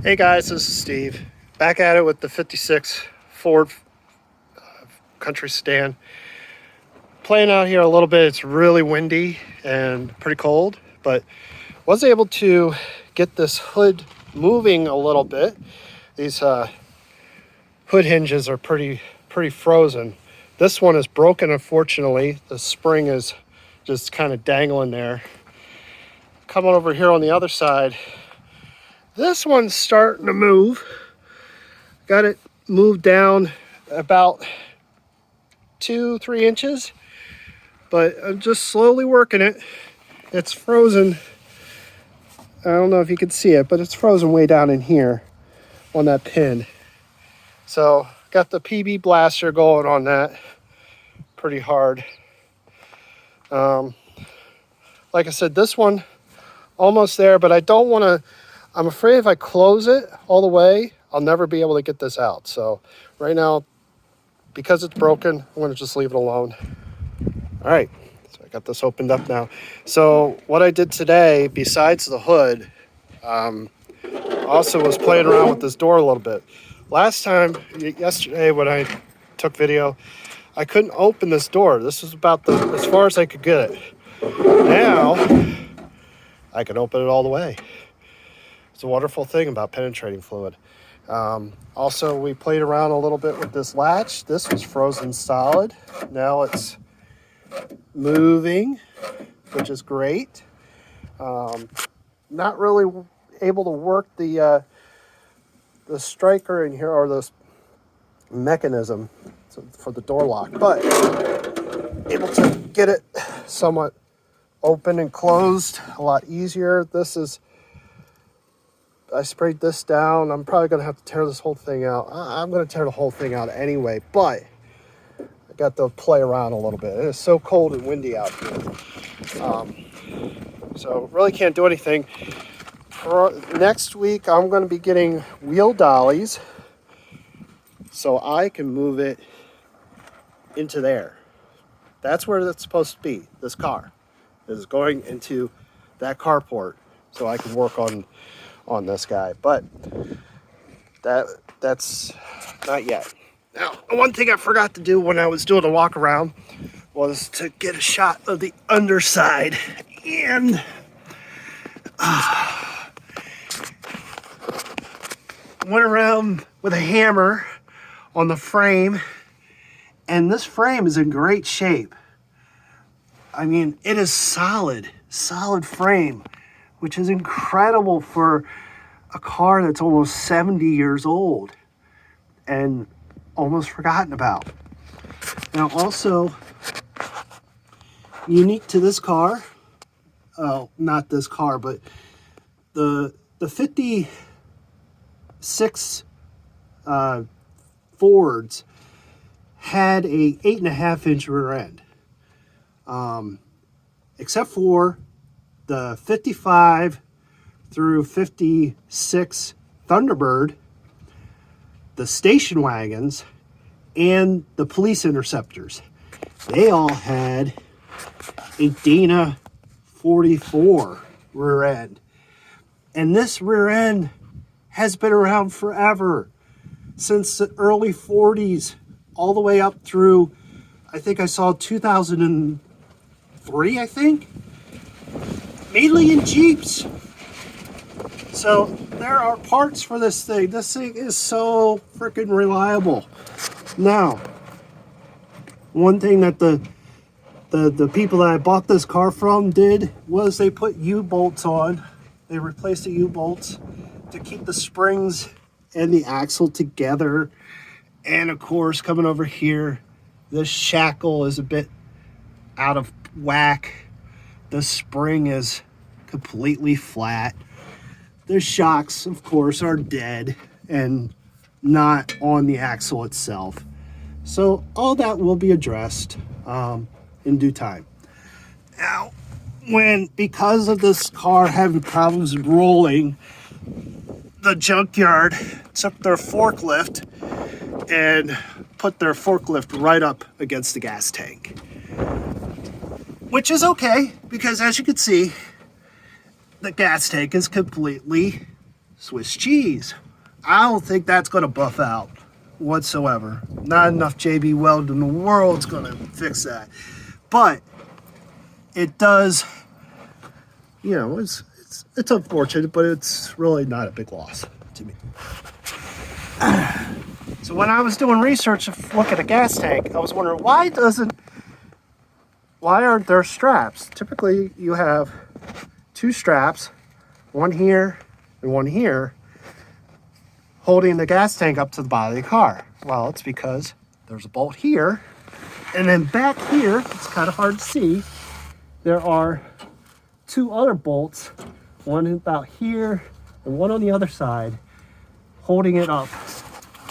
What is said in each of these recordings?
Hey guys, this is Steve. Back at it with the 56 Ford Country Sedan. Playing out here a little bit. It's really windy and pretty cold, but was able to get this hood moving a little bit. These hood hinges are pretty frozen. This one is broken, unfortunately. The spring is just kind of dangling there. Coming over here on the other side, this one's starting to move. Got it moved down about 2-3 inches, but I'm just slowly working it. It's frozen. I don't know if you can see it, but it's frozen way down in here on that pin. So got the PB blaster going on that pretty hard. Like I said, this one almost there, but I don't want to. I'm afraid if I close it all the way, I'll never be able to get this out. So right now, because it's broken, I'm going to just leave it alone. All right, so I got this opened up now. So what I did today, besides the hood, also was playing around with this door a little bit. Last time, yesterday when I took video, I couldn't open this door. This was about as far as I could get it. Now, I can open it all the way. It's a wonderful thing about penetrating fluid. Also, we played around a little bit with this latch. This was frozen solid. Now it's moving, which is great. Not really able to work the striker in here, or this mechanism for the door lock, but able to get it somewhat open and closed a lot easier. I sprayed this down. I'm probably going to have to tear this whole thing out. I'm going to tear the whole thing out anyway, but I got to play around a little bit. It is so cold and windy out here. So really can't do anything. Next week, I'm going to be getting wheel dollies so I can move it into there. That's where it's supposed to be. This car is going into that carport so I can work on this guy, but that's not yet. Now, one thing I forgot to do when I was doing the walk around was to get a shot of the underside, and went around with a hammer on the frame, and this frame is in great shape. I mean, it is solid frame, which is incredible for a car that's almost 70 years old and almost forgotten about. Now, also unique to this car, not this car, but the 56 Fords had a 8.5-inch rear end, except for the 55 through 56 Thunderbird, the station wagons, and the police interceptors. They all had a Dana 44 rear end. And this rear end has been around forever, since the early 40s, all the way up through, I think I saw 2003, I think. Mainly in Jeeps. So there are parts for this thing. This thing is so freaking reliable. Now, one thing that the people that I bought this car from did was they put U-bolts on. They replaced the U-bolts to keep the springs and the axle together. And of course, coming over here, this shackle is a bit out of whack. The spring is completely flat. The shocks, of course, are dead and not on the axle itself. So all that will be addressed in due time. Now, because of this car having problems rolling, the junkyard took their forklift and put their forklift right up against the gas tank. Which is okay, because as you can see, the gas tank is completely Swiss cheese. I don't think that's going to buff out whatsoever. Not enough JB Weld in the world's going to fix that. But it does, you know, it's unfortunate, but it's really not a big loss to me. So when I was doing research to look at a gas tank, I was wondering why aren't there straps? Typically you have two straps, one here and one here, holding the gas tank up to the bottom of the car. Well, it's because there's a bolt here, and then back here, it's kind of hard to see, there are two other bolts, one about here and one on the other side, holding it up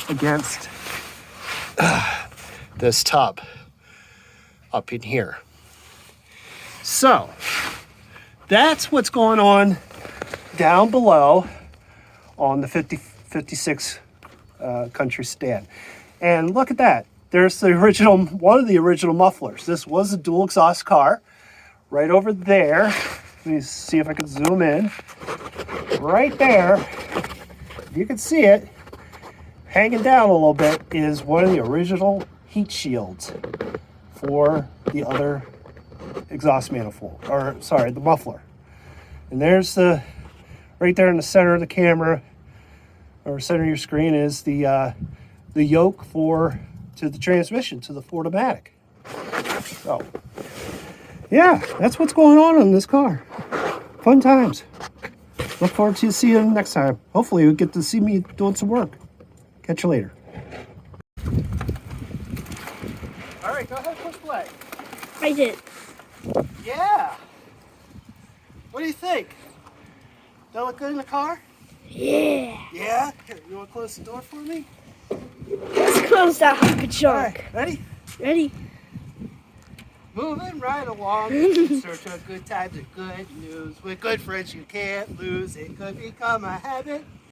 against this tub up in here. So that's what's going on down below on the 56 Country Sedan. And look at that. There's the original, one of the original mufflers. This was a dual exhaust car. Right over there, let me see if I can zoom in. Right there, you can see it, hanging down a little bit, is one of the original heat shields for the other exhaust manifold, or sorry, the muffler. And there's the, right there in the center of the camera, or center of your screen, is the yoke to the transmission, to the Ford-O-Matic. So, yeah, that's what's going on in this car. Fun times. Look forward to seeing you next time. Hopefully you get to see me doing some work. Catch you later. All right, go ahead, push play. I did. Yeah. What do you think? That look good in the car? Yeah. Yeah? Here, you want to close the door for me? Let's close that honky All chunk. right, ready? Ready? Moving right along in search of good times and good news. With good friends you can't lose. It could become a habit.